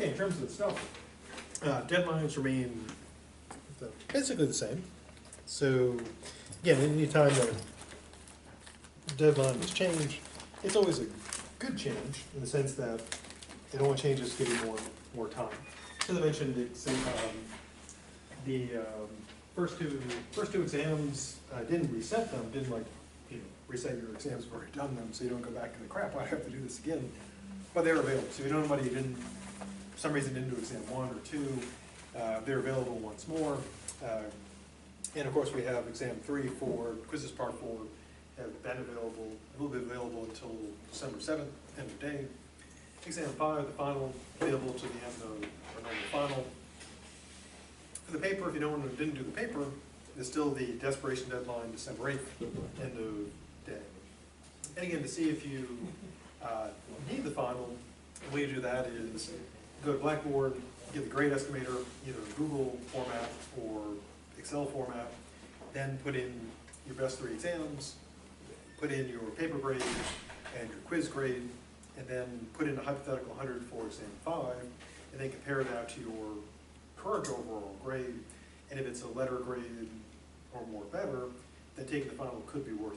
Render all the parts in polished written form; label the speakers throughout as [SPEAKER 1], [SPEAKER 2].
[SPEAKER 1] Okay, in terms of the stuff, deadlines remain basically the same. So, again, any time that deadline is changed, it's always a good change in the sense that it only changes to give you more time. As I mentioned, it's, the first two exams, didn't reset them, didn't reset your exams, you've already done them, so you don't go back to the crap, I have to do this again. But they're available. So if you know anybody who didn't, for some reason didn't do exam 1 or 2, they're available once more. And of course we have exam 3, 4, quizzes part 4 have been available, will be available until December 7th, end of day. Exam 5, the final, available to the end of our normal final. For the paper, if you know one who didn't do the paper, there's still the desperation deadline, December 8th, end of day. And again, to see if you need the final, the way to do that is go to Blackboard, get the grade estimator, either in Google format or Excel format, then put in your best 3 exams, put in your paper grade and your quiz grade, and then put in a hypothetical 100 for exam 5, and then compare that to your current overall grade. And if it's a letter grade or more better, then taking the final could be worth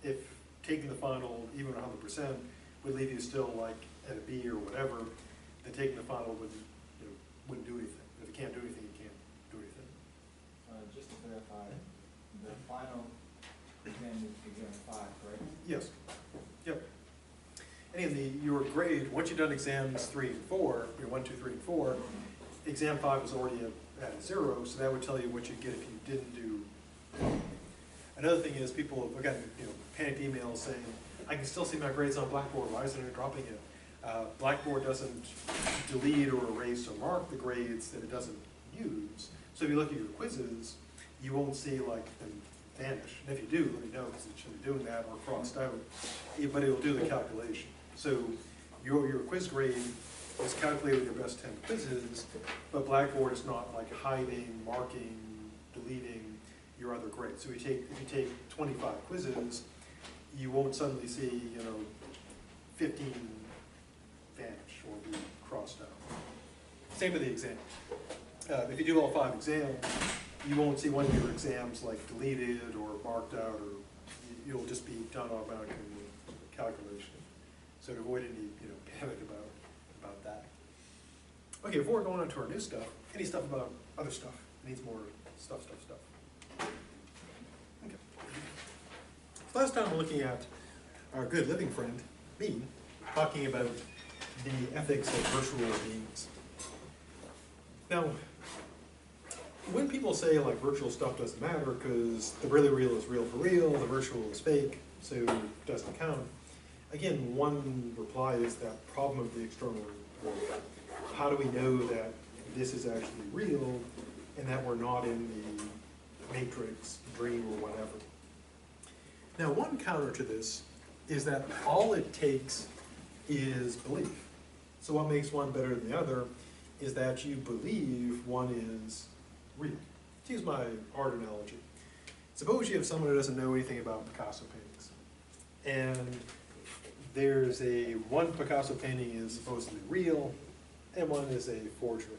[SPEAKER 1] it. If taking the final, even 100%, would leave you still like at a B or whatever, then taking the final wouldn't do anything. If you can't do anything, you can't do anything.
[SPEAKER 2] Just to clarify, the final exam is exam 5, right?
[SPEAKER 1] Yes. Yep. And in your grade, once you've done exams 3 and 4, 1, 2, 3, and 4, exam 5 is already at 0, so that would tell you what you'd get if you didn't do. Another thing is people have gotten panicked emails saying, I can still see my grades on Blackboard, why isn't it dropping it? Blackboard doesn't delete or erase or mark the grades that it doesn't use. So if you look at your quizzes, you won't see like them vanish. And if you do, let me know, because it should be doing that or crossed out. But it'll do the calculation. So your quiz grade is calculated with your best 10 quizzes, but Blackboard is not like hiding, marking, deleting your other grades. So if you take 25 quizzes, you won't suddenly see 15 vanish or be crossed out. Same with the exams. If you do all 5 exams, you won't see one of your exams like deleted or marked out, or you'll just be done automatically with the calculation. So to avoid any panic about that. Okay, before we're going on to our new stuff, any stuff about other stuff? Needs more stuff. Okay. So last time we're looking at our good living friend, me, talking about the ethics of virtual beings. Now, when people say like virtual stuff doesn't matter because the really real is real for real, the virtual is fake, so it doesn't count. Again, one reply is that problem of the external world. How do we know that this is actually real and that we're not in the matrix, dream, or whatever? Now, one counter to this is that all it takes is belief. So what makes one better than the other is that you believe one is real. To use my art analogy, suppose you have someone who doesn't know anything about Picasso paintings, and there's one Picasso painting is supposedly real, and one is a forgery.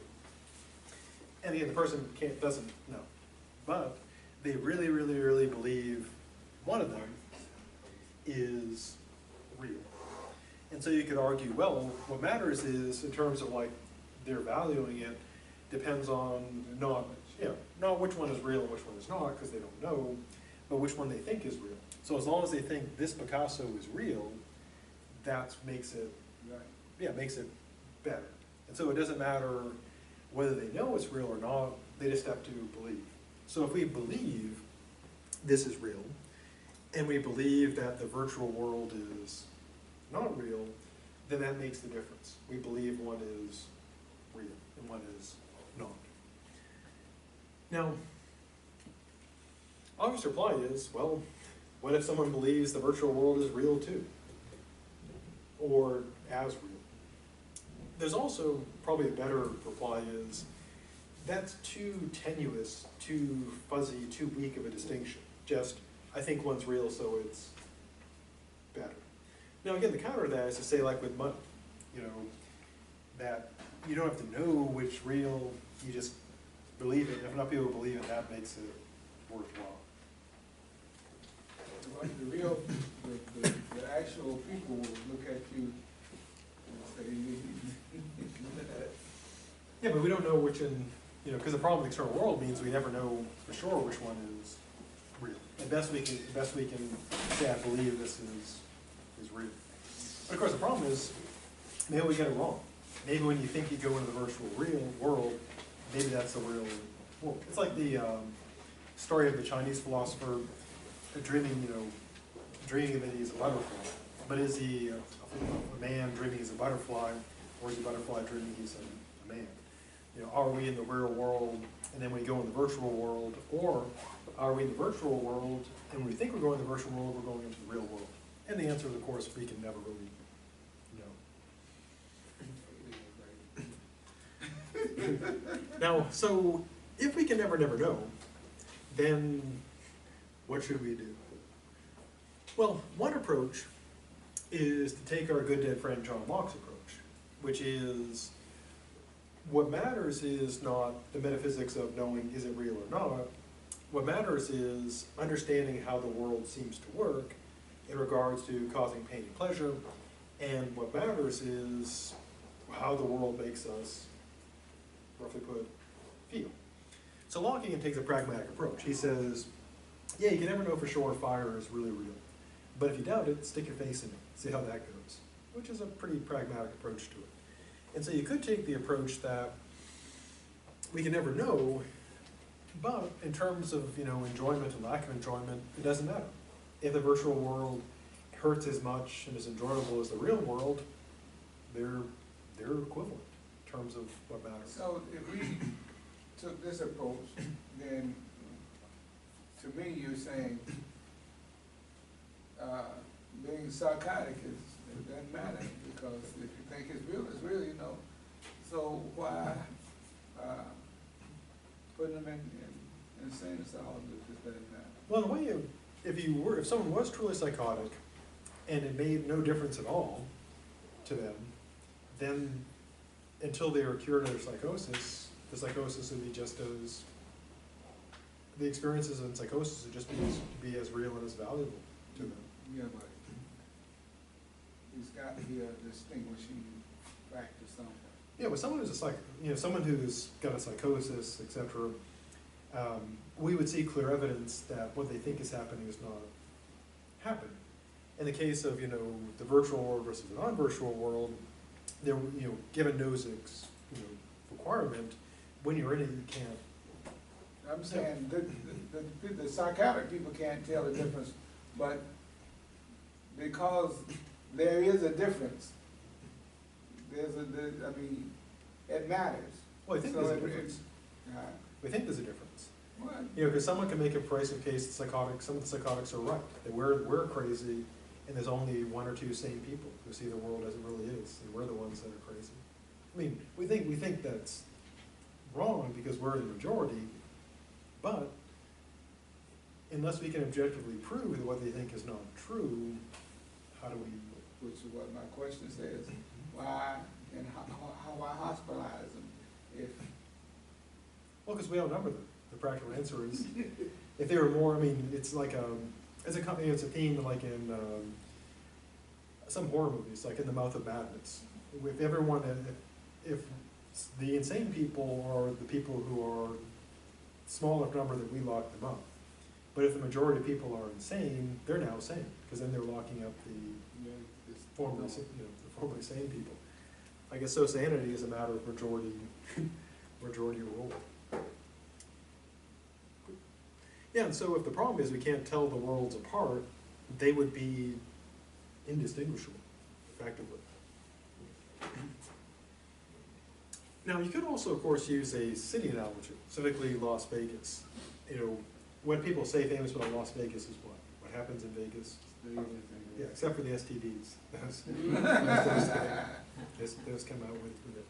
[SPEAKER 1] And again, the person doesn't know, but they really, really, really believe one of them is real. And so you could argue, well, what matters is, in terms of like they're valuing it, depends on not which one is real and which one is not, because they don't know, but which one they think is real. So as long as they think this Picasso is real, that makes it, makes it better. And so it doesn't matter whether they know it's real or not, they just have to believe. So if we believe this is real, and we believe that the virtual world is not real, then that makes the difference. We believe one is real and one is not. Now, obvious reply is, well, what if someone believes the virtual world is real too? Or as real? There's also probably a better reply is, that's too tenuous, too fuzzy, too weak of a distinction. Just, I think one's real, so it's better. Now again, the counter to that is to say, like with money, that you don't have to know which real, you just believe it. If enough people believe it, that makes it worthwhile.
[SPEAKER 3] Well, the actual people will look at you and say,
[SPEAKER 1] Yeah, but we don't know which because the problem with the external world means we never know for sure which one is real. At best we can say, I believe this is real. But of course the problem is, maybe we get it wrong. Maybe when you think you go into the virtual real world, maybe that's the real world. It's like the story of the Chinese philosopher dreaming that he's a butterfly. But is he a man dreaming he's a butterfly, or is he a butterfly dreaming he's a man? Are we in the real world, and then we go in the virtual world, or are we in the virtual world, and when we think we're going in the virtual world, we're going into the real world? And the answer is, of course, we can never really know. Now, so if we can never know, then what should we do? Well, one approach is to take our good dead friend John Locke's approach, which is, what matters is not the metaphysics of knowing is it real or not. What matters is understanding how the world seems to work in regards to causing pain and pleasure, and what matters is how the world makes us, roughly put, feel. So Lockean takes a pragmatic approach. He says, yeah, you can never know for sure if fire is really real, but if you doubt it, stick your face in it, see how that goes, which is a pretty pragmatic approach to it. And so you could take the approach that we can never know, but in terms of enjoyment and lack of enjoyment, it doesn't matter. If the virtual world hurts as much and as enjoyable as the real world, they're equivalent in terms of what matters.
[SPEAKER 3] so if we took this approach, then to me you're saying being psychotic it doesn't matter, because if you think it's real, so why putting them in insane asylum if it doesn't matter?
[SPEAKER 1] Well, the way if someone was truly psychotic and it made no difference at all to them, then until they were cured of their psychosis, the psychosis would be just as, the experiences in psychosis would just be as real and as valuable to them.
[SPEAKER 3] Yeah, but there's got to be a distinguishing factor somewhere.
[SPEAKER 1] Yeah, but someone who's someone who's got a psychosis, etc., we would see clear evidence that what they think is happening is not happening. In the case of the virtual world versus the non-virtual world, there given Nozick's requirement, when you're in it, you can't.
[SPEAKER 3] I'm saying the psychotic people can't tell the difference, but because there is a difference, it matters.
[SPEAKER 1] Well, I think
[SPEAKER 3] So
[SPEAKER 1] there's a difference. We think there's a difference.
[SPEAKER 3] What?
[SPEAKER 1] Because someone can make a persuasive case that some of the psychotics are right, that we're crazy, and there's only one or two sane people who see the world as it really is, and we're the ones that are crazy. I mean, we think that's wrong because we're the majority, but unless we can objectively prove that what they think is not true, how do we?
[SPEAKER 3] Which is what my question says. Why and how I hospitalize them if?
[SPEAKER 1] Well, because we outnumber them. The practical answer is, if they were more, it's like it's a theme like in some horror movies, like in The Mouth of Madness. If the insane people are the people who are small enough number that we lock them up, but if the majority of people are insane, they're now sane, because then they're locking up the formerly sane people. I guess so. Sanity is a matter of majority rule. Yeah, and so if the problem is we can't tell the worlds apart, they would be indistinguishable, effectively. Now, you could also, of course, use a city analogy, specifically Las Vegas. What people say famous about Las Vegas is what? What happens in Vegas? Yeah, except for the STDs. Those come out with it.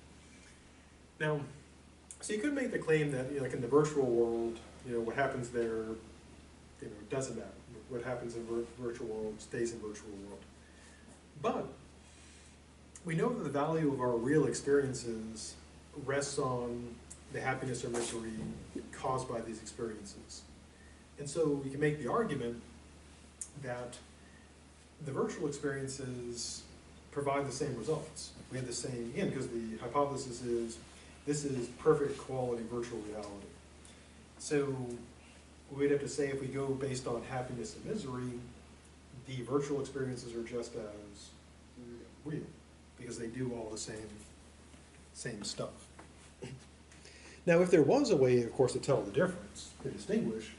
[SPEAKER 1] Now, so you could make the claim that, like in the virtual world, what happens there, doesn't matter. What happens in virtual world stays in virtual world. But we know that the value of our real experiences rests on the happiness or misery caused by these experiences. And so you can make the argument that the virtual experiences provide the same results. We have the same, again, because the hypothesis is this is perfect quality virtual reality. So we'd have to say if we go based on happiness and misery, the virtual experiences are just as real because they do all the same stuff. Now, if there was a way, of course, to tell the difference, to distinguish,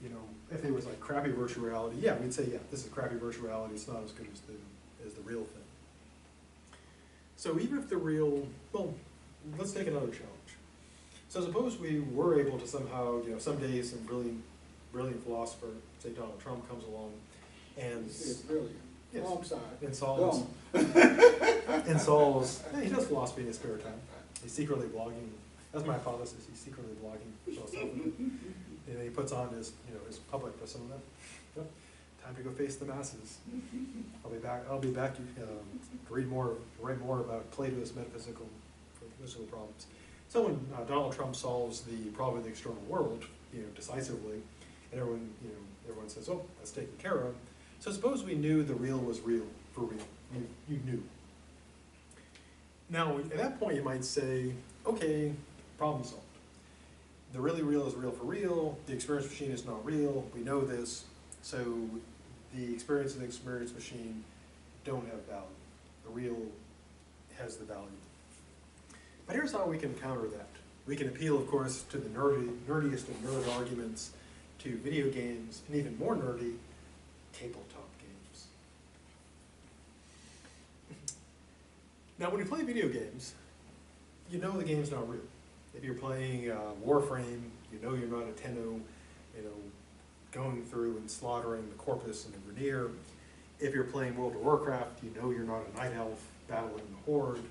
[SPEAKER 1] you know, if it was like crappy virtual reality, yeah, we'd say, yeah, this is crappy virtual reality, it's not as good as the real thing. So even if the real, well, let's take another challenge. So suppose we were able to somehow, you know, someday some brilliant philosopher, say Donald Trump, comes along and
[SPEAKER 3] It's brilliant.
[SPEAKER 1] yes,
[SPEAKER 3] Oh, I'm sorry.
[SPEAKER 1] and solves, yeah, he does philosophy in his spare time. He's secretly blogging. That's my hypothesis. He's secretly blogging philosophy. And he puts on his, you know, his public persona. Yep. Time to go face the masses. I'll be back to write more about Plato's metaphysical problems. So when Donald Trump solves the problem of the external world, you know, decisively, and everyone says, "Oh, that's taken care of." So suppose we knew the real was real for real. You knew. Now, at that point, you might say, "Okay, problem solved. The really real is real for real. The experience machine is not real. We know this. So the experience and the experience machine don't have value. The real has the value." But here's how we can counter that. We can appeal, of course, to the nerdiest of nerd arguments, to video games, and even more nerdy, tabletop games. Now, when you play video games, you know the game's not real. If you're playing Warframe, you know you're not a Tenno, you know, going through and slaughtering the Corpus and the Grineer. If you're playing World of Warcraft, you know you're not a Night Elf battling the Horde,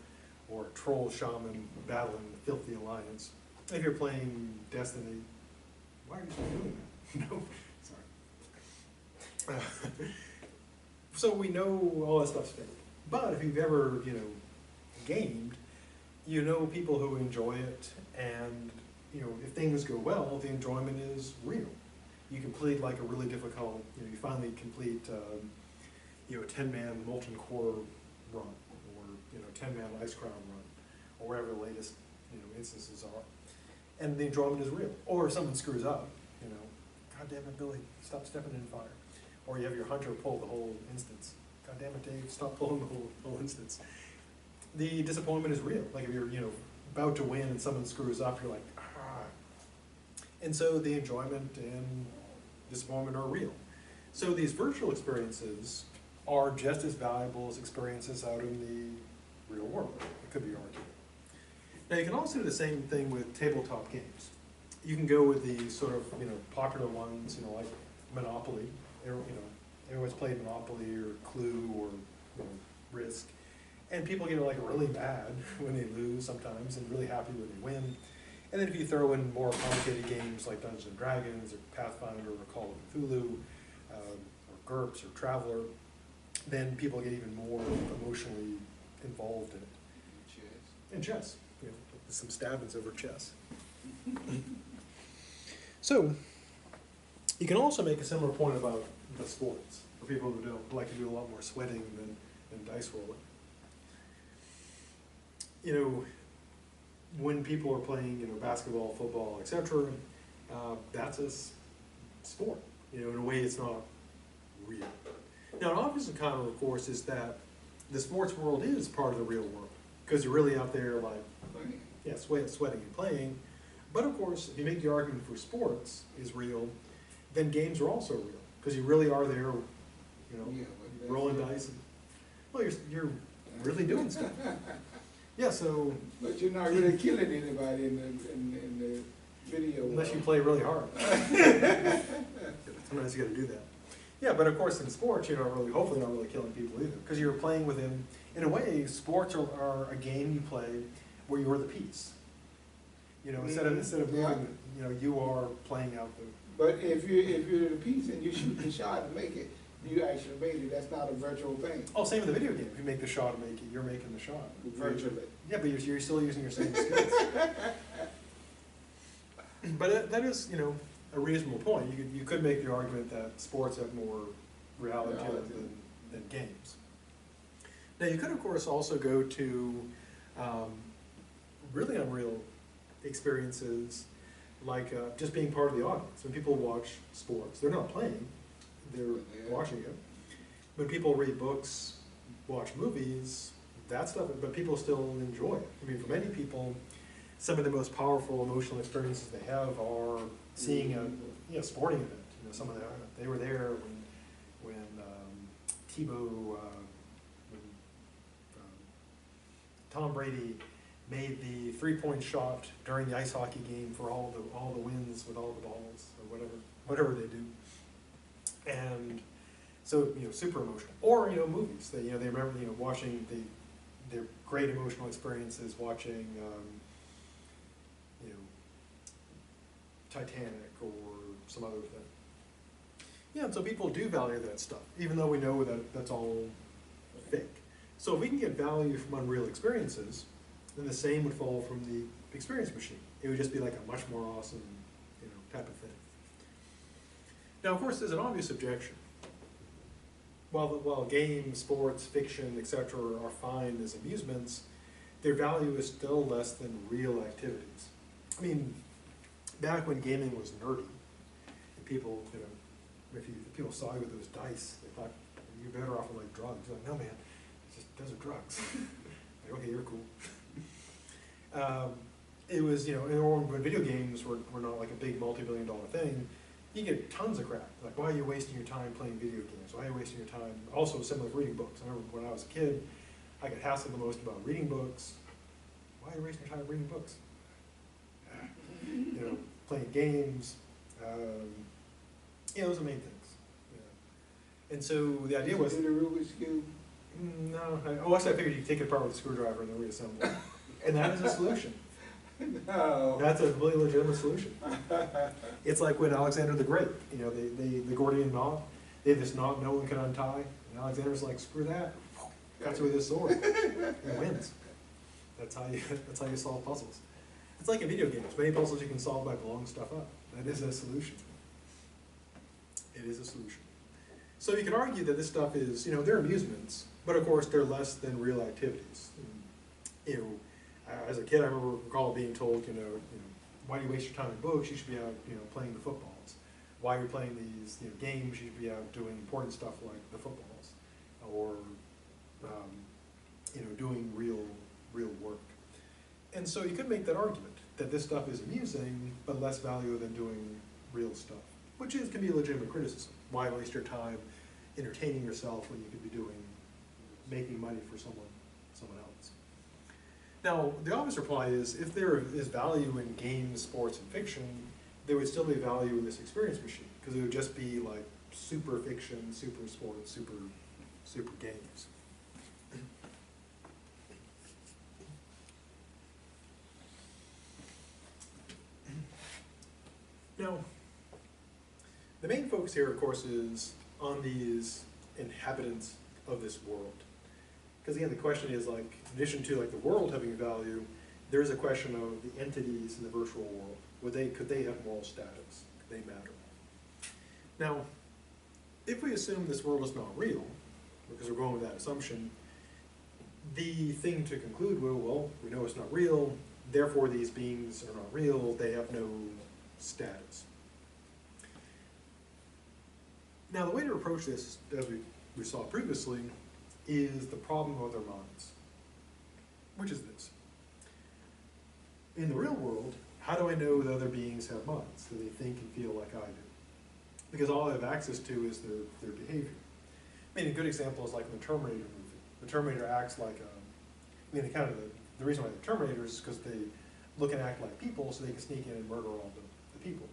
[SPEAKER 1] or a Troll Shaman battling the Filthy Alliance. If you're playing Destiny, why are you still doing that? No, sorry. So we know all that stuff's fake. But if you've ever, you know, gamed, you know people who enjoy it, and you know, if things go well, the enjoyment is real. You complete like a really difficult, you know, you finally complete, you know, a 10-man molten core run, or you know, 10-man ice crown run, or whatever the latest, you know, instances are, and the enjoyment is real. Or if someone screws up, you know, God damn it, Billy, stop stepping in fire. Or you have your hunter pull the whole instance. God damn it, Dave, stop pulling the whole instance. The disappointment is real. Like if you're, you know, about to win and someone screws up, you're like, ah. And so the enjoyment and disappointment are real. So these virtual experiences are just as valuable as experiences out in the real world. It could be argued. Now you can also do the same thing with tabletop games. You can go with the sort of, you know, popular ones, you know, like Monopoly. You know, everyone's played Monopoly or Clue or, you know, Risk. And people get like really mad when they lose sometimes and really happy when they win. And then if you throw in more complicated games like Dungeons and Dragons or Pathfinder or Call of Cthulhu or GURPS or Traveler, then people get even more emotionally involved in it. And chess, you know, some stabbings over chess. So, you can also make a similar point about the sports, for people who like to do a lot more sweating than dice rolling. You know, when people are playing, you know, basketball, football, etc., that's a sport. You know, in a way it's not real. Now, an obvious counter, of course, is that the sports world is part of the real world, because you're really out there, like, yeah, sweating and playing. But of course, if you make the argument for sports is real, then games are also real, because you really are there, you know, rolling dice. And, well, you're really doing stuff. Yeah, so.
[SPEAKER 3] But you're not really killing anybody in the video.
[SPEAKER 1] Unless you play really hard. Sometimes you got to do that. Yeah, but of course in sports you're not really, hopefully not really killing people either, because you're playing within. In a way, sports are a game you play where you're the piece. You know, instead of moving, you know, you are playing out the.
[SPEAKER 3] But if you're the piece and you shoot the shot and make it, You actually made it, that's not a virtual thing,
[SPEAKER 1] Oh, same with the video game. If you make the shot, you're making the shot.
[SPEAKER 3] virtually.
[SPEAKER 1] Yeah, but you're still using your same skills. But that is, a reasonable point. You could make the argument that sports have more reality to them than games. Now, you could, of course, also go to really unreal experiences, like just being part of the audience. When people watch sports, they're not playing, they're watching it. When people read books, watch movies, that stuff, but people still enjoy it. I mean, for many people, some of the most powerful emotional experiences they have are seeing a sporting event. Some of they were there when Tebow, when Tom Brady made the 3-point shot during the ice hockey game for all the wins with all the balls or whatever they do, and so super emotional. Or movies that they remember watching their great emotional experiences watching Titanic or some other thing. Yeah, and so people do value that stuff, even though we know that that's all fake. So if we can get value from unreal experiences, then the same would fall from the experience machine. It would just be like a much more awesome, type of thing. Now, of course, there's an obvious objection. While games, sports, fiction, etc. are fine as amusements, their value is still less than real activities. I mean, back when gaming was nerdy, and people, if people saw you with those dice, they thought you're better off with like drugs. You're like, no man, those are drugs. Like, okay, you're cool. It was, or when video games were not like a big multi-billion-dollar thing, you get tons of crap. Like, why are you wasting your time playing video games? Why are you wasting your time? Also, similar with reading books. I remember when I was a kid, I got hassled the most about reading books. Why are you wasting your time reading books? Playing games. Those are the main things. Yeah. And so the idea was.
[SPEAKER 3] Did the Rubik's Cube?
[SPEAKER 1] No. Actually, I figured you could take it apart with a screwdriver and then reassemble it. And that is a solution.
[SPEAKER 3] No.
[SPEAKER 1] That's a really legitimate solution. It's like when Alexander the Great, the Gordian knot, they have this knot no one can untie, and Alexander's like, screw that, cuts it with his sword, and wins. That's how you solve puzzles. It's like in video games. Many puzzles you can solve by blowing stuff up. That is a solution. It is a solution. So you could argue that this stuff is, they're amusements, but of course they're less than real activities. As a kid, I recall being told, why do you waste your time in books? You should be out, playing the footballs. Why are you playing these games? You should be out doing important stuff like the footballs, or doing real work. And so you could make that argument that this stuff is amusing, but less value than doing real stuff, which can be a legitimate criticism. Why waste your time entertaining yourself when you could be making money for someone else? Now, the obvious reply is, if there is value in games, sports, and fiction, there would still be value in this experience machine, because it would just be like super fiction, super sports, super games. Now, the main focus here, of course, is on these inhabitants of this world. Because again, the question is, like, in addition to the world having value, there's a question of the entities in the virtual world. Could they have moral status? Could they matter? Now, if we assume this world is not real, because we're going with that assumption, the thing to conclude, well, we know it's not real, therefore these beings are not real, they have no status. Now, the way to approach this, as we saw previously, is the problem of their minds, which is this. In the real world, how do I know that other beings have minds, that they think and feel like I do? Because all I have access to is their behavior. I mean, a good example is like in the Terminator movie. The Terminator acts like the reason why they're Terminators is because they look and act like people, so they can sneak in and murder all the people.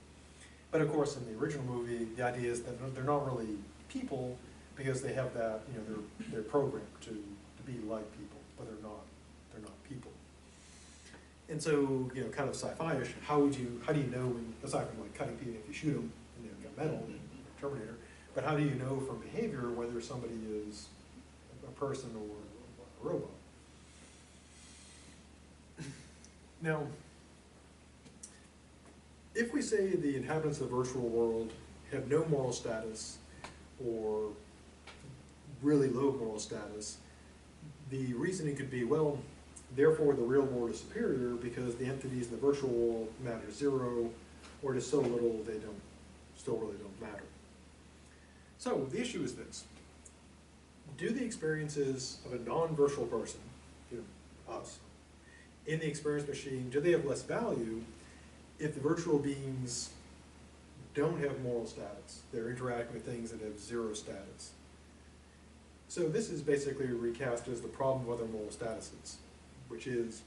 [SPEAKER 1] But of course, in the original movie, the idea is that they're not really people, because they have that, they're programmed to be like people, but they're not people. And so, kind of sci-fi-ish, how do you know when, aside from like cutting people if you shoot them, and they've got metal, Terminator, But how do you know from behavior whether somebody is a person or a robot? Now, if we say the inhabitants of the virtual world have no moral status or really low moral status, the reasoning could be, well, therefore the real world is superior because the entities in the virtual world matter zero, or just so little they still really don't matter. So the issue is this: do the experiences of a non-virtual person, us, in the experience machine, do they have less value if the virtual beings don't have moral status? They're interacting with things that have zero status. So this is basically recast as the problem of other moral statuses, which is,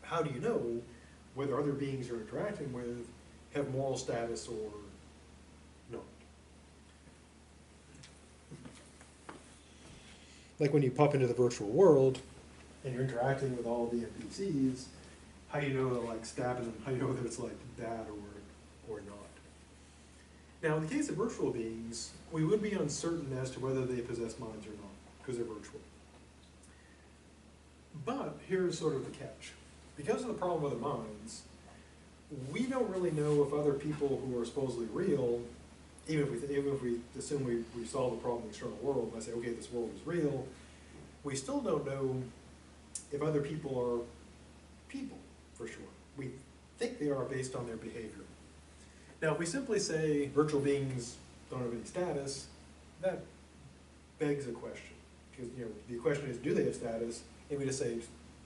[SPEAKER 1] how do you know whether other beings you're interacting with have moral status or not? Like when you pop into the virtual world and you're interacting with all the NPCs, how do you know that, like, stabbing them, how do you know whether it's like bad or not? Now, in the case of virtual beings, we would be uncertain as to whether they possess minds or not, because they're virtual. But here's sort of the catch. Because of the problem with the minds, we don't really know if other people who are supposedly real, even if we assume we solve the problem in the external world, and I say, okay, this world is real, we still don't know if other people are people, for sure. We think they are based on their behavior. Now, if we simply say virtual beings don't have any status, that begs a question. Because the question is, do they have status? And we just say,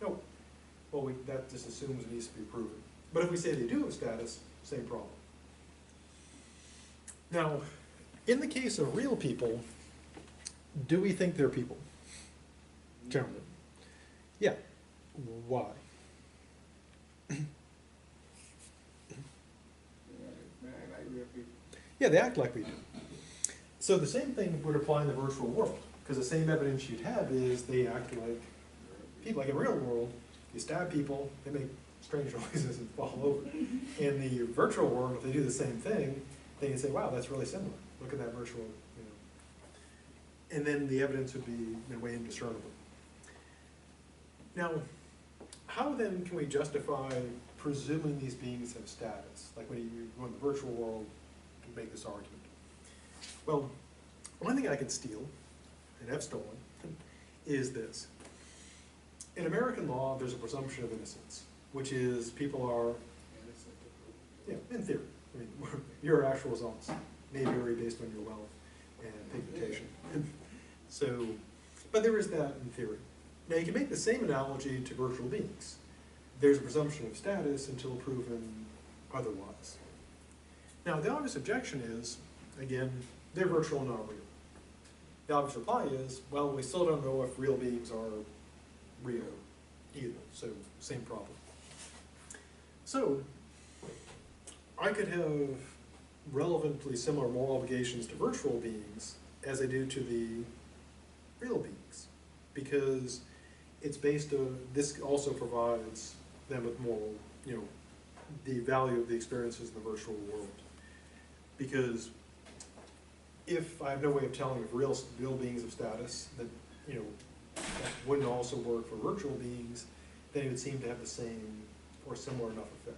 [SPEAKER 1] no. Well, that just assumes it needs to be proven. But if we say they do have status, same problem. Now, in the case of real people, do we think they're people? Generally. Yeah. Why? Yeah, they act like we do. So the same thing would apply in the virtual world, because the same evidence you'd have is they act like people. Like in the real world, you stab people, they make strange noises and fall over. In the virtual world, if they do the same thing, then you say, wow, that's really similar. Look at that virtual, And then the evidence would be in a way indiscernible. Now, how then can we justify presuming these beings have status? Like when you go in the virtual world, you can make this argument. Well, one thing I could steal, and have stolen, is this. In American law, there's a presumption of innocence, which is people are, in theory. I mean, your actual results may vary based on your wealth and pigmentation. So, but there is that in theory. Now, you can make the same analogy to virtual beings. There's a presumption of status until proven otherwise. Now, the obvious objection is, again, they're virtual, not real. The obvious reply is, well, we still don't know if real beings are real either, so same problem. So, I could have relevantly similar moral obligations to virtual beings as I do to the real beings, because it's based on, this also provides them with moral, the value of the experiences in the virtual world. Because if I have no way of telling if real beings have status, that that wouldn't also work for virtual beings, then it would seem to have the same or similar enough effect.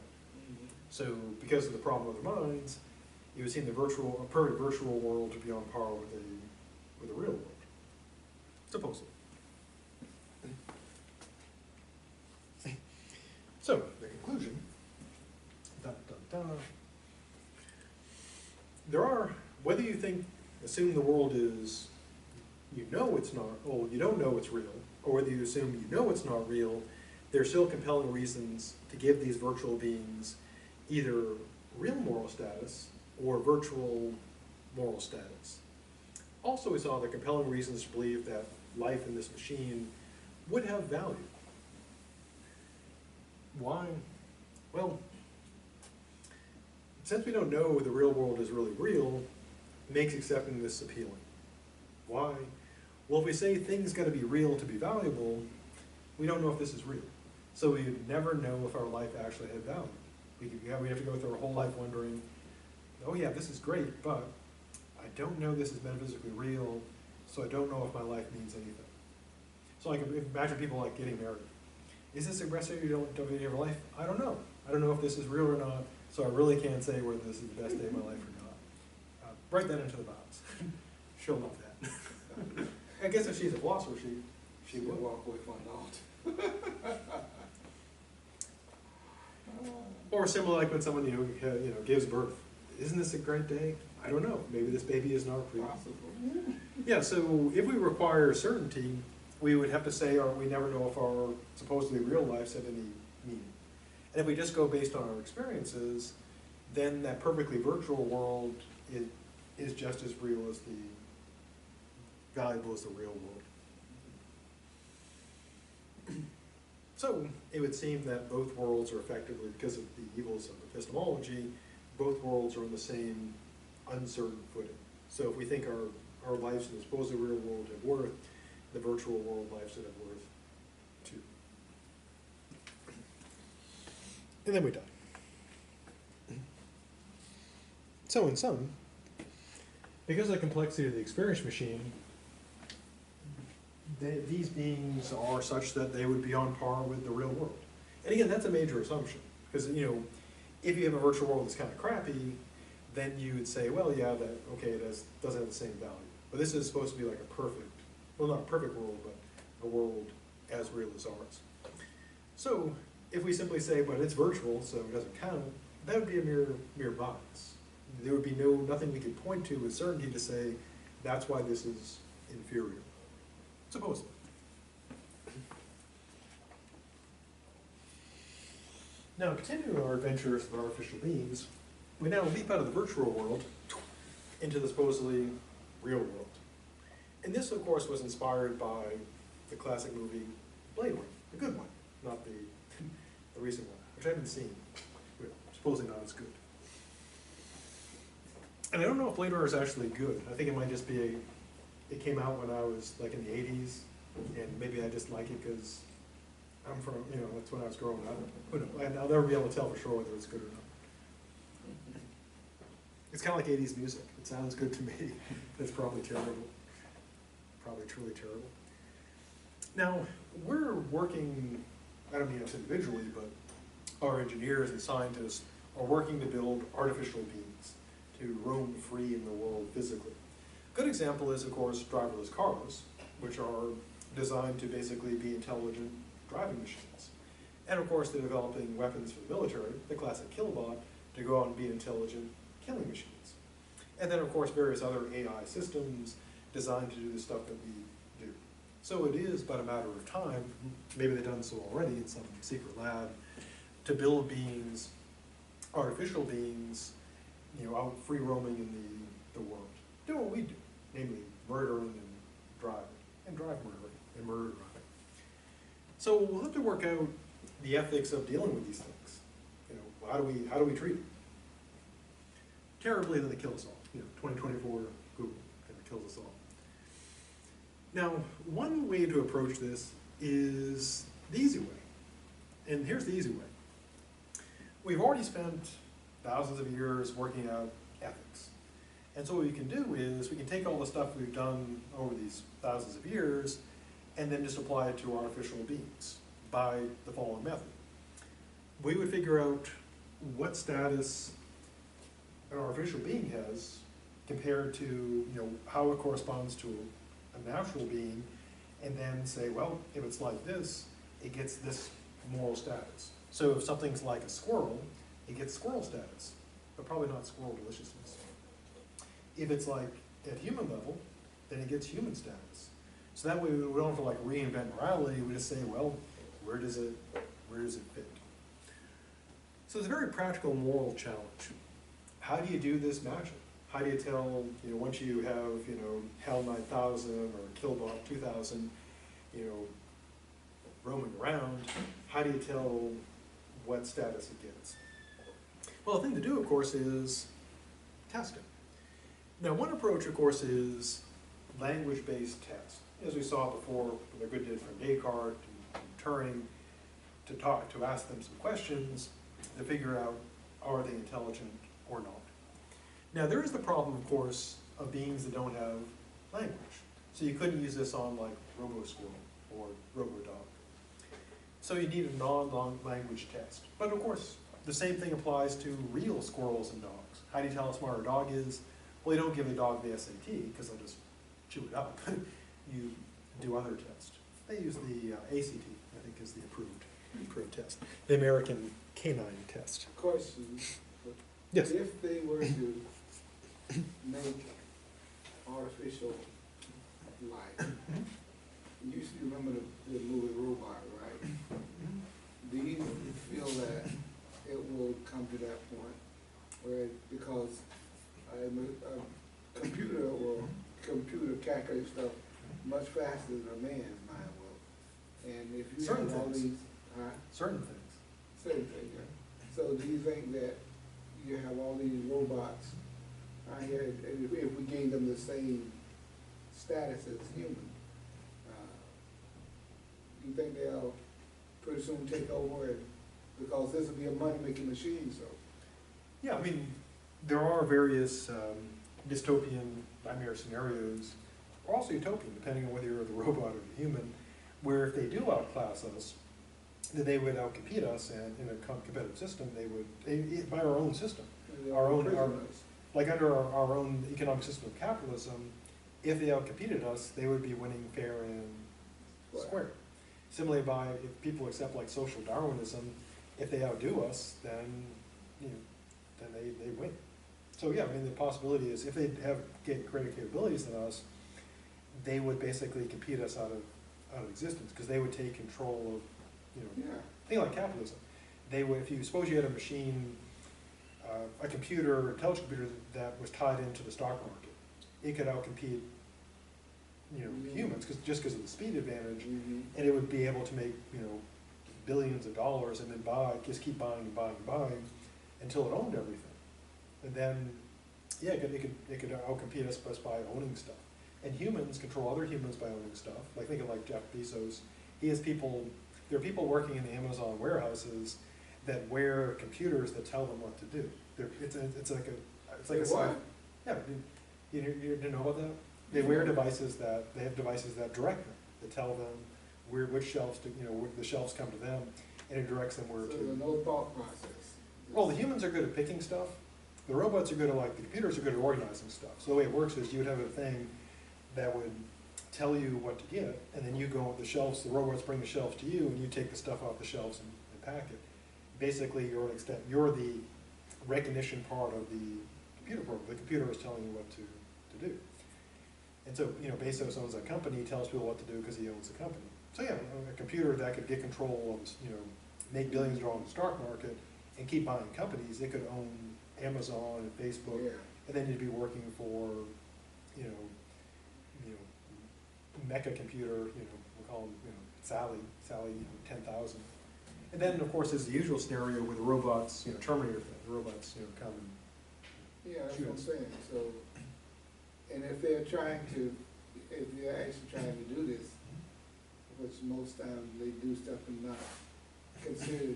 [SPEAKER 1] So because of the problem with their minds, it would seem a perfect virtual world to be on par with a real world, supposedly. So the conclusion. There are, whether you assume the world is, it's not, or you don't know it's real, or whether you assume it's not real, there are still compelling reasons to give these virtual beings either real moral status or virtual moral status. Also, we saw the compelling reasons to believe that life in this machine would have value. Why? Well, since we don't know the real world is really real, it makes accepting this appealing. Why? Well, if we say things got to be real to be valuable, we don't know if this is real. So we would never know if our life actually had value. We have to go through our whole life wondering, oh yeah, this is great, but I don't know this is metaphysically real, so I don't know if my life means anything. So I can imagine people like getting married. Is this the rest of your life? I don't know. I don't know if this is real or not, so I really can't say whether this is the best day of my life or not. Write that into the vows. She'll love that. I guess if she's a philosopher, she
[SPEAKER 3] She
[SPEAKER 1] would.
[SPEAKER 3] would walk away from out.
[SPEAKER 1] Or similar like when someone gives birth. Isn't this a great day? I don't know. Maybe this baby is not real.
[SPEAKER 3] Possible.
[SPEAKER 1] Yeah, so if we require certainty, we would have to say, or we never know if our supposedly real lives have any meaning. And if we just go based on our experiences, then that perfectly virtual world is just as real as valuable as the real world. So it would seem that both worlds are effectively, because of the evils of epistemology, both worlds are on the same uncertain footing. So if we think our lives in the supposed real world have worth, the virtual world lives should have worth too. And then we die. So in sum, because of the complexity of the experience machine, these beings are such that they would be on par with the real world. And again, that's a major assumption, because if you have a virtual world that's kind of crappy, then you would say, well, yeah, it doesn't have the same value. But this is supposed to be like a perfect, well, not a perfect world, but a world as real as ours. So if we simply say, but it's virtual, so it doesn't count, that would be a mere bias. There would be nothing we could point to with certainty to say that's why this is inferior. Supposedly. Now, continuing our adventures with artificial beings, we now leap out of the virtual world into the supposedly real world. And this, of course, was inspired by the classic movie Blade Runner, the good one, not the recent one, which I haven't seen. Supposedly not as good. And I don't know if Blade Runner is actually good. I think it might just be it came out when I was like in the 80s, and maybe I just like it because I'm from, that's when I was growing up. Who knows? I'll never be able to tell for sure whether it's good or not. It's kind of like 80s music. It sounds good to me. It's probably terrible. Probably truly terrible. Now, we're working, I don't mean us individually, but our engineers and scientists are working to build artificial beings to roam free in the world physically. A good example is, of course, driverless cars, which are designed to basically be intelligent driving machines. And of course, they're developing weapons for the military, the classic killbot, to go out and be intelligent killing machines. And then, of course, various other AI systems designed to do the stuff that we do. So it is but a matter of time, maybe they've done so already in some secret lab, to build beings, artificial beings, out free roaming in the world. Do what we do, namely murdering and driving, and drive murdering, and murder driving. So we'll have to work out the ethics of dealing with these things. How do we treat them? Terribly, then they kill us all. 2024 Google kind of kills us all. Now, one way to approach this is the easy way. And here's the easy way. We've already spent thousands of years working out ethics. And so what we can do is we can take all the stuff we've done over these thousands of years and then just apply it to artificial beings by the following method. We would figure out what status an artificial being has compared to how it corresponds to a natural being, and then say, well, if it's like this, it gets this moral status. So if something's like a squirrel, it gets squirrel status, but probably not squirrel deliciousness. If it's like at human level, then it gets human status. So that way we don't have to like reinvent morality, we just say, well, where does it fit? So it's a very practical moral challenge. How do you do this magic? How do you tell, once you have, HAL 9000 or Killbot 2000, roaming around, how do you tell what status it gets? Well, the thing to do, of course, is test it. Now, one approach, of course, is language-based tests. As we saw before, with a good did from Descartes and Turing, to ask them some questions to figure out, are they intelligent or not? Now, there is the problem, of course, of beings that don't have language. So you couldn't use this on like robo-squirrel or robo-dog. So you need a non-language test. But of course, the same thing applies to real squirrels and dogs. How do you tell how smart a dog is? Well, you don't give a dog the SAT, because they'll just chew it up. You do other tests. They use the ACT, I think is the approved test. The American Canine Test.
[SPEAKER 3] Question.
[SPEAKER 1] Yes.
[SPEAKER 3] If they were to make artificial life, you should remember the movie Robot, right? Do you feel that it will come to that point where, because a computer or computer calculates stuff much faster than a man's mind will? And if you
[SPEAKER 1] Certain
[SPEAKER 3] have all
[SPEAKER 1] things.
[SPEAKER 3] these,
[SPEAKER 1] Certain things.
[SPEAKER 3] certain things, yeah. So do you think that you have all these robots out here, and if we gave them the same status as human, you think they'll pretty soon take over, and because this will be a money-making machine, so?
[SPEAKER 1] Yeah, I mean, there are various dystopian nightmare scenarios, or also utopian, depending on whether you're the robot or the human, where if they do outclass us, then they would outcompete us, and in a competitive system, by our own system, like under our own economic system of capitalism, if they outcompeted us, they would be winning fair and square. Similarly, if people accept like social Darwinism, if they outdo us, then then they win. So yeah, I mean the possibility is if they have greater capabilities than us, they would basically compete us out of existence, because they would take control of thing like capitalism. They would, if you suppose you had a machine, a computer, intelligent computer that was tied into the stock market, it could outcompete humans just because of the speed advantage, and it would be able to make billions of dollars and then just keep buying and buying and buying until it owned everything, and then it could outcompete us just by owning stuff. And humans control other humans by owning stuff. Like think of like Jeff Bezos. He has people. There are people working in the Amazon warehouses that wear computers that tell them what to do. It's like a
[SPEAKER 3] what?
[SPEAKER 1] Yeah, you didn't know about that? They wear devices they have devices that direct them, that tell them which shelves where the shelves come to them, and it directs them where
[SPEAKER 3] So
[SPEAKER 1] to.
[SPEAKER 3] there's no thought process.
[SPEAKER 1] Well, the humans are good at picking stuff. The robots are good at the computers are good at organizing stuff. So the way it works is you would have a thing that would tell you what to get, and then you go with the shelves, the robots bring the shelves to you, and you take the stuff off the shelves and pack it. Basically, you're the recognition part of the computer program. The computer is telling you what to do. And so, Bezos owns a company, tells people what to do because he owns the company. So yeah, a computer that could get control of, make billions of dollars in the stock market and keep buying companies, it could own Amazon and Facebook, and then you'd be working for, Mecha computer, we'll call them, Sally 10,000. And then, of course, there's the usual scenario with the robots, Terminator thing. The robots, come and
[SPEAKER 3] That's
[SPEAKER 1] shoot
[SPEAKER 3] what I'm
[SPEAKER 1] us.
[SPEAKER 3] saying, so, and if they're actually trying to do this, which most times they do stuff and not consider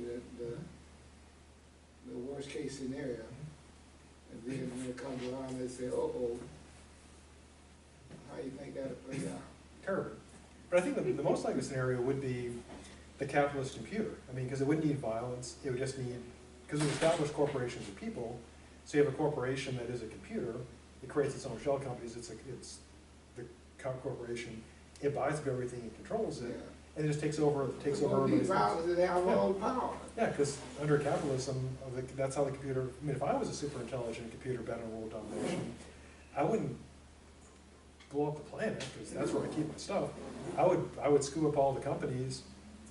[SPEAKER 3] the worst case scenario, and then when it comes around, they say, uh-oh, how you think that'll play out?
[SPEAKER 1] Terrible. But I think the most likely scenario would be the capitalist computer. I mean, because it wouldn't need violence. It would just need, because we establish corporations of people. So you have a corporation that is a computer. It creates its own shell companies. It's the corporation. It buys up everything and controls it, and it just takes over. It takes over everybody's lives.
[SPEAKER 3] They have all the power.
[SPEAKER 1] Yeah, because under capitalism, that's how the computer. I mean, if I was a super intelligent computer bent on world domination, I wouldn't blow up the planet, because that's where I keep my stuff. I would scoop up all the companies,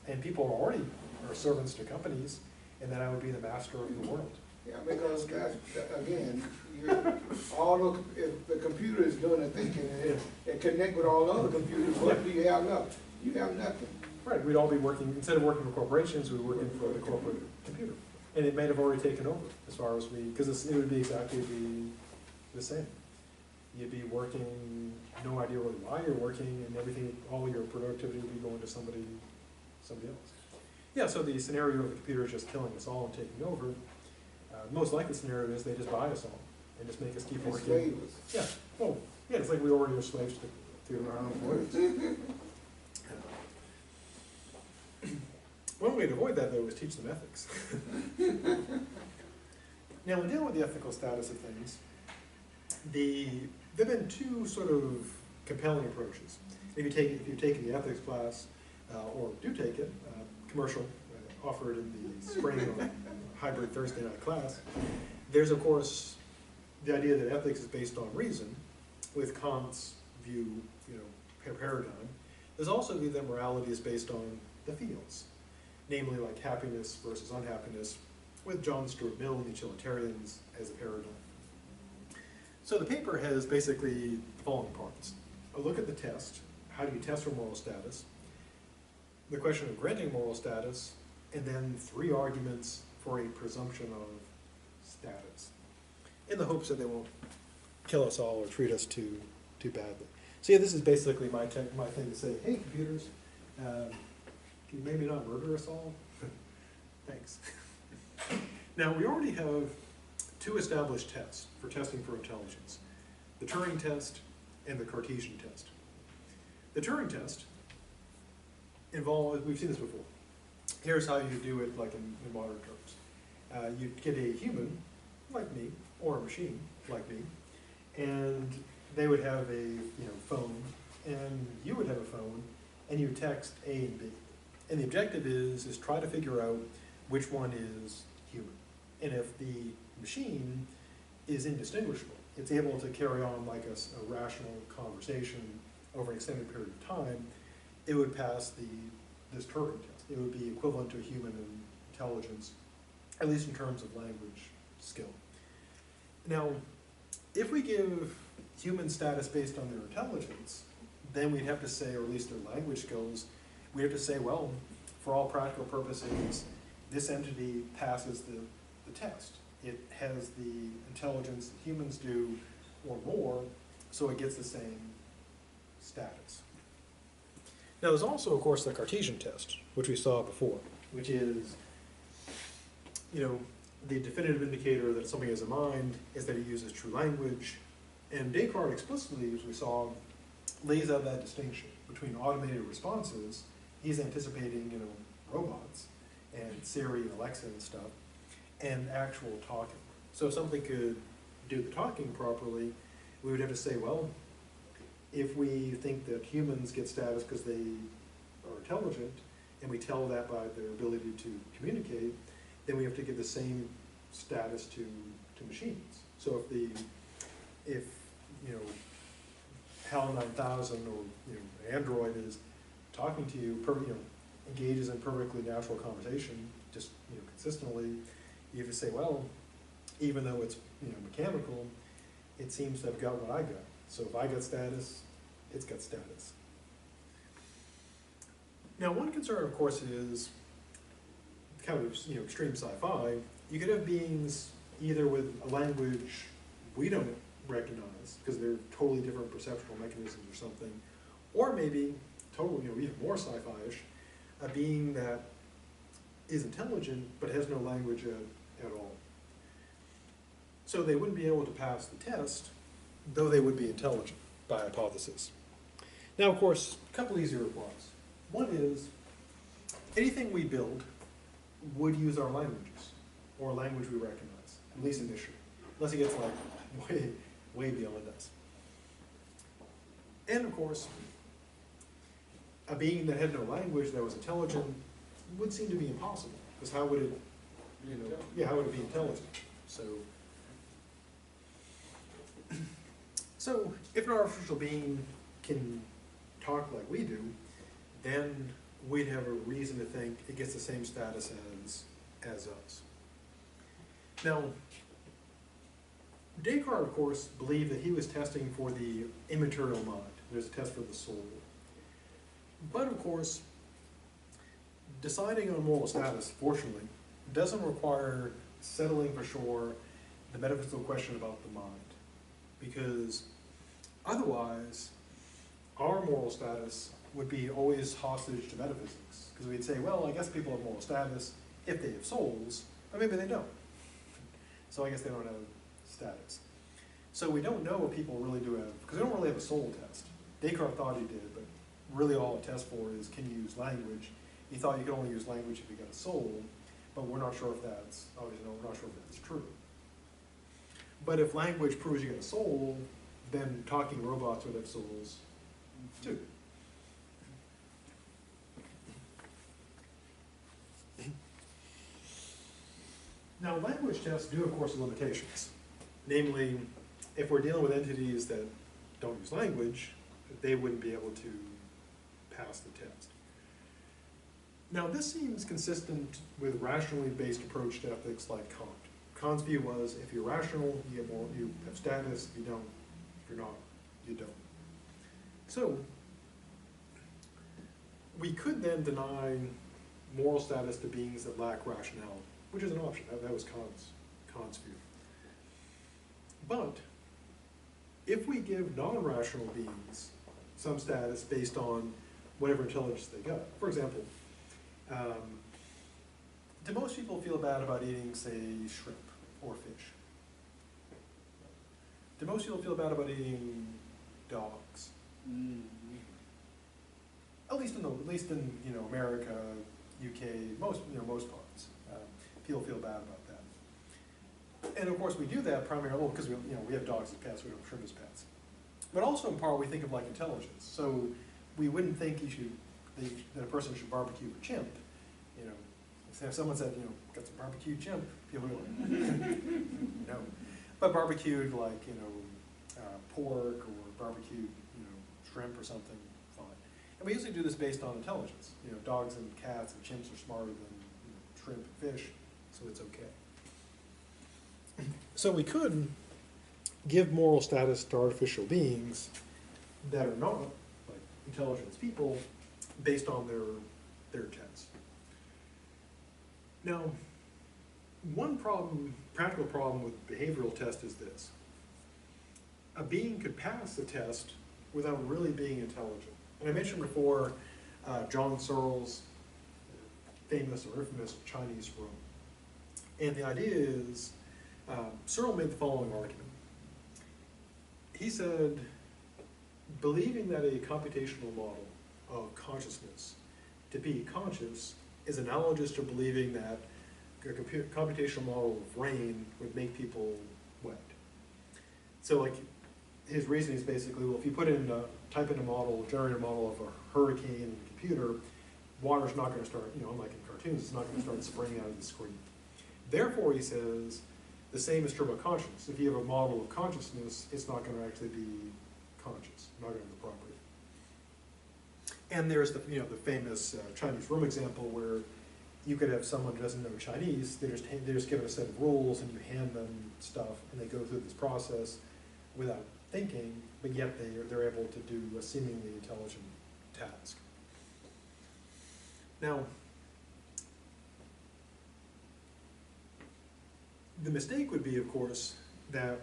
[SPEAKER 1] and people already are servants to companies, and then I would be the master of the world.
[SPEAKER 3] Yeah, because that's, again, if the computer is doing the thinking and it connect with all the other computers, what do you have left? You have nothing.
[SPEAKER 1] Right, we'd all be working, instead of working for corporations, we'd be working for the corporate computer. And it may have already taken over, as far as because it would be exactly the same. You'd be working, no idea really why you're working, and everything, all your productivity would be going to somebody else. Yeah, so the scenario of the computer is just killing us all and taking over. Most likely scenario is they just buy us all. and just make us keep
[SPEAKER 3] And
[SPEAKER 1] working.
[SPEAKER 3] slave us.
[SPEAKER 1] Yeah, well, yeah, it's like we already are slaves to our own employers. One way to avoid that, though, is teach them ethics. Now, when dealing with the ethical status of things, there have been two sort of compelling approaches. If you've taken the ethics class, or do take it, commercial, offered in the spring on hybrid Thursday night class, there's of course the idea that ethics is based on reason, with Kant's view, paradigm. There's also the view that morality is based on the feels, namely like happiness versus unhappiness, with John Stuart Mill and the utilitarians as a paradigm. So the paper has basically the following parts: a look at the test, how do you test for moral status, the question of granting moral status, and then 3 arguments for a presumption of status, in the hopes that they won't kill us all or treat us too badly. So yeah, this is basically my thing to say, hey computers, can you maybe not murder us all? Thanks. Now, we already have 2 established tests for testing for intelligence: the Turing test and the Cartesian test. The Turing test involves, we've seen this before. Here's how you do it, like in modern terms. You get a human, like me, or a machine, like me, and they would have a phone, and you would have a phone, and you text A and B. And the objective is try to figure out which one is human. And if the machine is indistinguishable, it's able to carry on like a rational conversation over an extended period of time, it would pass this Turing test. It would be equivalent to a human in intelligence, at least in terms of language skill. Now, if we give human status based on their intelligence, then we'd have to say, or at least their language skills, we have to say, well, for all practical purposes, this entity passes the test. It has the intelligence that humans do, or more, so it gets the same status. Now, there's also, of course, the Cartesian test, which we saw before, which is, the definitive indicator that something has a mind is that it uses true language. And Descartes explicitly, as we saw, lays out that distinction between automated responses. He's anticipating, robots and Siri and Alexa and stuff, and actual talking. So if something could do the talking properly, we would have to say, well, if we think that humans get status because they are intelligent, and we tell that by their ability to communicate, then we have to give the same status to machines. So if HAL 9000 or Android is talking to you, engages in perfectly natural conversation, just consistently, you have to say, well, even though it's mechanical, it seems to have got what I got. So if I got status, it's got status. Now, one concern, of course, is kind of extreme sci-fi. You could have beings either with a language we don't recognize because they're totally different perceptual mechanisms or something, or maybe totally, even more sci-fi-ish, a being that is intelligent but has no language at all. So they wouldn't be able to pass the test, though they would be intelligent by hypothesis. Now, of course, a couple easier replies. One is, anything we build would use our languages, or a language we recognize, at least initially, unless it gets like way beyond us. And of course, a being that had no language that was intelligent would seem to be impossible, because how would it, how would it be intelligent? So if an artificial being can talk like we do, then we'd have a reason to think it gets the same status as us. Now, Descartes, of course, believed that he was testing for the immaterial mind. There's a test for the soul. But of course, deciding on moral status, fortunately, doesn't require settling for sure the metaphysical question about the mind. Because otherwise, our moral status would be always hostage to metaphysics. Because we'd say, well, I guess people have moral status if they have souls, or maybe they don't. So I guess they don't have status. So we don't know if people really do have, because we don't really have a soul test. Descartes thought he did, but really all a test for is can you use language. He thought you could only use language if you got a soul, but we're not sure if that's, obviously, we're not sure if that's true. But if language proves you got a soul, then talking robots would have souls too. Now, language tests do, of course, have limitations. Namely, if we're dealing with entities that don't use language, they wouldn't be able to pass the test. Now, this seems consistent with rationally based approach to ethics like Kant. Kant's view was, if you're rational, you have status. If you don't, if you're not, you don't. So, we could then deny moral status to beings that lack rationality, which is an option. That was Kant's view. But if we give non-rational beings some status based on whatever intelligence they got, for example, do most people feel bad about eating, say, shrimp or fish? Do most people feel bad about eating dogs? At least in America, UK, most parts, people feel bad about that. And of course, we do that primarily because we have dogs as pets, we don't have shrimp as pets. But also in part, we think of like intelligence. So we wouldn't think that a person should barbecue a chimp. If someone said, got some barbecued chimp, people would go, no. But barbecued like, pork or barbecued, shrimp or something, fine. And we usually do this based on intelligence. Dogs and cats and chimps are smarter than shrimp and fish, so it's okay. So we could give moral status to artificial beings that are not like intelligence people based on their tests. Now, one practical problem with behavioral tests is this. A being could pass the test without really being intelligent. And I mentioned before John Searle's famous or infamous Chinese room. And the idea is, Searle made the following argument. He said, believing that a computational model of consciousness to be conscious is analogous to believing that a computational model of rain would make people wet. So like, his reasoning is basically, well, if you type in a model, generate a model of a hurricane in the computer, water's not gonna start, unlike in cartoons, it's not gonna start spraying out of the screen. Therefore, he says, the same is true about consciousness. If you have a model of consciousness, it's not gonna actually be conscious, not gonna have the property. And there's the famous Chinese room example where you could have someone who doesn't know Chinese, they're just given a set of rules and you hand them stuff and they go through this process without thinking, but yet they're able to do a seemingly intelligent task. Now, the mistake would be, of course, that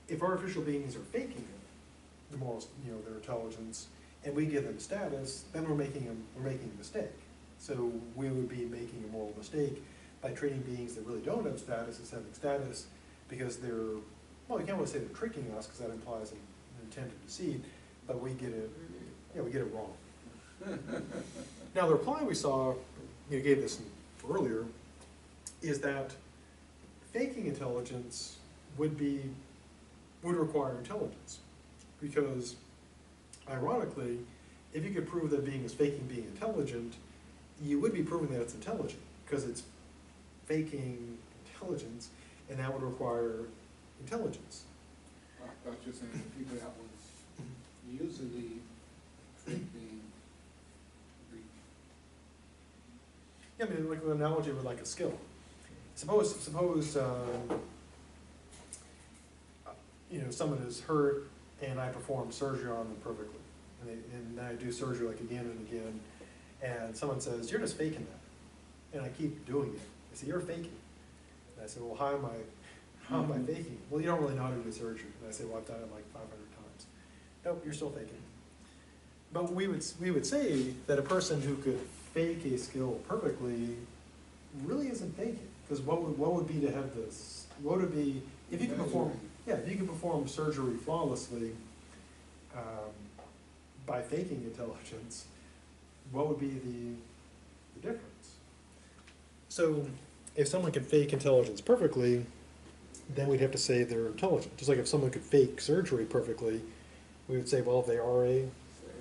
[SPEAKER 1] if artificial beings are faking it, the morals, their intelligence, and we give them status, then we're making a mistake. So we would be making a moral mistake by treating beings that really don't have status as having status because they're, well, you can't really say they're tricking us because that implies an intent to deceive, but we get it wrong. Now the reply we saw, gave this earlier, is that faking intelligence would require intelligence, because ironically, if you could prove that a being is faking being intelligent, you would be proving that it's intelligent, because it's faking intelligence, and that would require intelligence.
[SPEAKER 3] I thought you were saying the people that was usually faking.
[SPEAKER 1] Yeah, I mean, like an analogy with like a skill. Suppose someone is hurt and I perform surgery on them perfectly, and I do surgery like again and again, and someone says, "You're just faking that," and I keep doing it. They say, "You're faking." And I say, "Well, how am I faking?" "Well, you don't really know how to do surgery." And I say, "Well, I've done it like 500 times." "Nope, you're still faking." But we would say that a person who could fake a skill perfectly really isn't faking, because what would be to have this? What would be if you could perform? Yeah, if you can perform surgery flawlessly by faking intelligence, what would be the difference? So if someone can fake intelligence perfectly, then we'd have to say they're intelligent. Just like if someone could fake surgery perfectly, we would say, well, they are a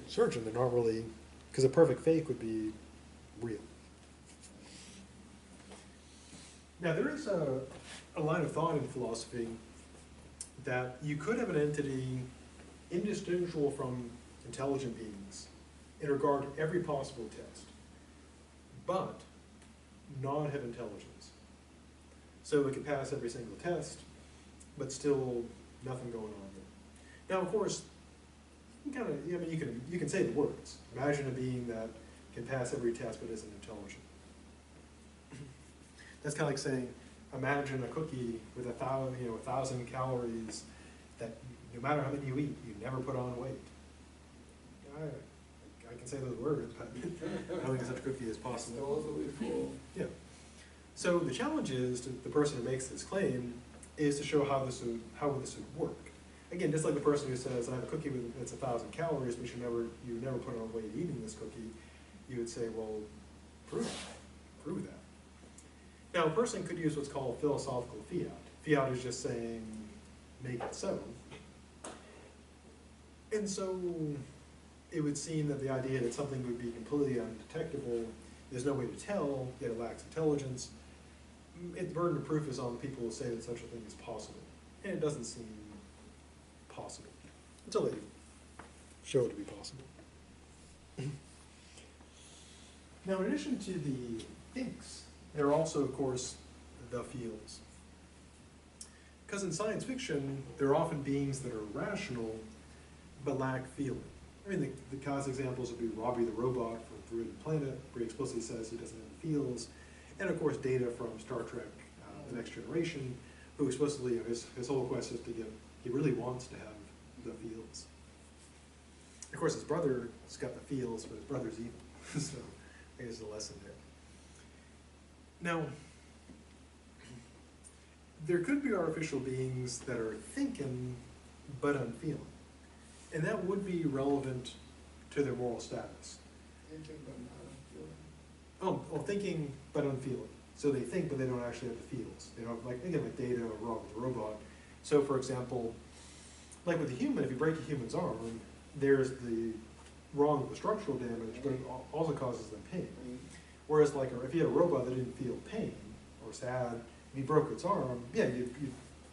[SPEAKER 1] surgeon. They're not really, because a perfect fake would be real. Now there is a line of thought in philosophy that you could have an entity indistinguishable from intelligent beings in regard to every possible test, but not have intelligence. So it could pass every single test, but still nothing going on there. Now, of course, you can say the words. Imagine a being that can pass every test but isn't intelligent. That's kind of like saying, imagine a cookie with 1,000 calories that no matter how many you eat, you never put on weight. I can say those words, but I don't think such a cookie is possible. Yeah. So the challenge is to the person who makes this claim is to show how this would work. Again, just like the person who says, I have a cookie that's 1,000 calories, but you never put on weight eating this cookie, you would say, well, prove that. Now, a person could use what's called philosophical fiat. Fiat is just saying, make it so. And so it would seem that the idea that something would be completely undetectable, there's no way to tell, yet it lacks intelligence, the burden of proof is on people who say that such a thing is possible. And it doesn't seem possible until they show it to be possible. Now, in addition to the thinks, there are also, of course, the feels. Because in science fiction, there are often beings that are rational, but lack feeling. I mean, the classic examples would be Robbie the robot from Forbidden Planet, where he explicitly says he doesn't have the feels. And of course, Data from Star Trek, The Next Generation, who explicitly, his whole quest is to he really wants to have the feels. Of course, his brother's got the feels, but his brother's evil. So I guess there's a lesson there. Now, there could be artificial beings that are thinking, but unfeeling. And that would be relevant to their moral status.
[SPEAKER 3] Thinking but not unfeeling.
[SPEAKER 1] Oh, thinking but unfeeling. So they think, but they don't actually have the feels. They don't, like Data or Rob the robot. So, for example, like with a human, if you break a human's arm, there's the wrong with the structural damage, but it also causes them pain. Whereas, like, if you had a robot that didn't feel pain or sad, if you broke its arm, yeah,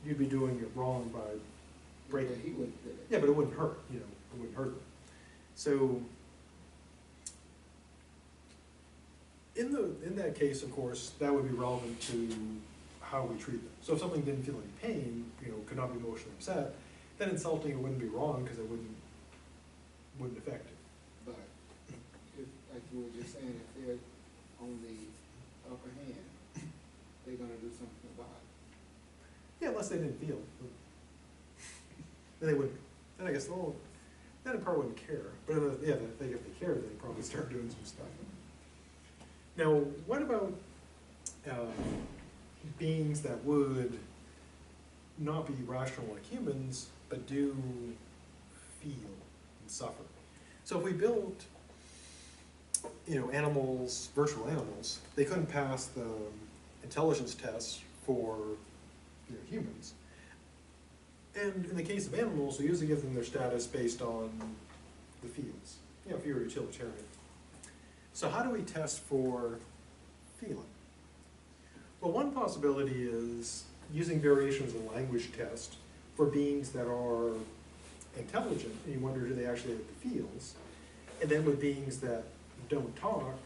[SPEAKER 1] you'd be doing it wrong by breaking.
[SPEAKER 3] Yeah, he wouldn't do it.
[SPEAKER 1] Yeah, but it wouldn't hurt. It wouldn't hurt them. So, in that case, of course, that would be relevant to how we treat them. So if something didn't feel any pain, could not be emotionally upset, then insulting it wouldn't be wrong because it wouldn't affect it.
[SPEAKER 3] But, if, like you were just saying, if they're on the upper hand, they're gonna do something about it.
[SPEAKER 1] Yeah, unless they didn't feel. Then they wouldn't. Then I guess, then it probably wouldn't care. But if they cared, they'd probably start doing some stuff. Now, what about beings that would not be rational like humans, but do feel and suffer? So if we built, animals, virtual animals, they couldn't pass the intelligence tests for humans. And in the case of animals, we usually give them their status based on the feels, if you're a utilitarian. So how do we test for feeling? Well, one possibility is using variations in the language test for beings that are intelligent, and you wonder, do they actually have the feels? And then with beings that don't talk,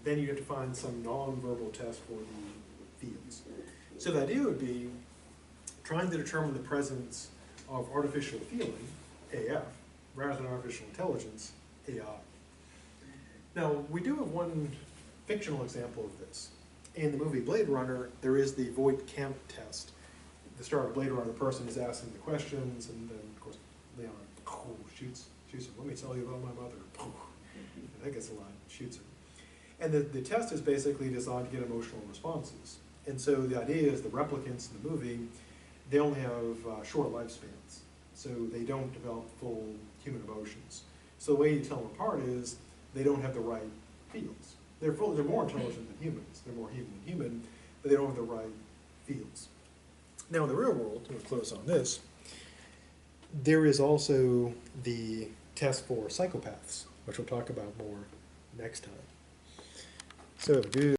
[SPEAKER 1] then you have to find some non-verbal test for the feels. So the idea would be trying to determine the presence of artificial feeling, AF, rather than artificial intelligence, AI. Now, we do have one fictional example of this. In the movie Blade Runner, there is the Voight-Kemp test. At the start of Blade Runner, the person is asking the questions, and then, of course, Leon shoots him. Let me tell you about my mother. And that gets a line, shoots him. And the test is basically designed to get emotional responses. And so the idea is the replicants in the movie they only have short lifespans, so they don't develop full human emotions. So the way you tell them apart is they don't have the right feels. They're more intelligent than humans. They're more human than human, but they don't have the right feels. Now in the real world, to close on this, there is also the test for psychopaths, which we'll talk about more next time. So good.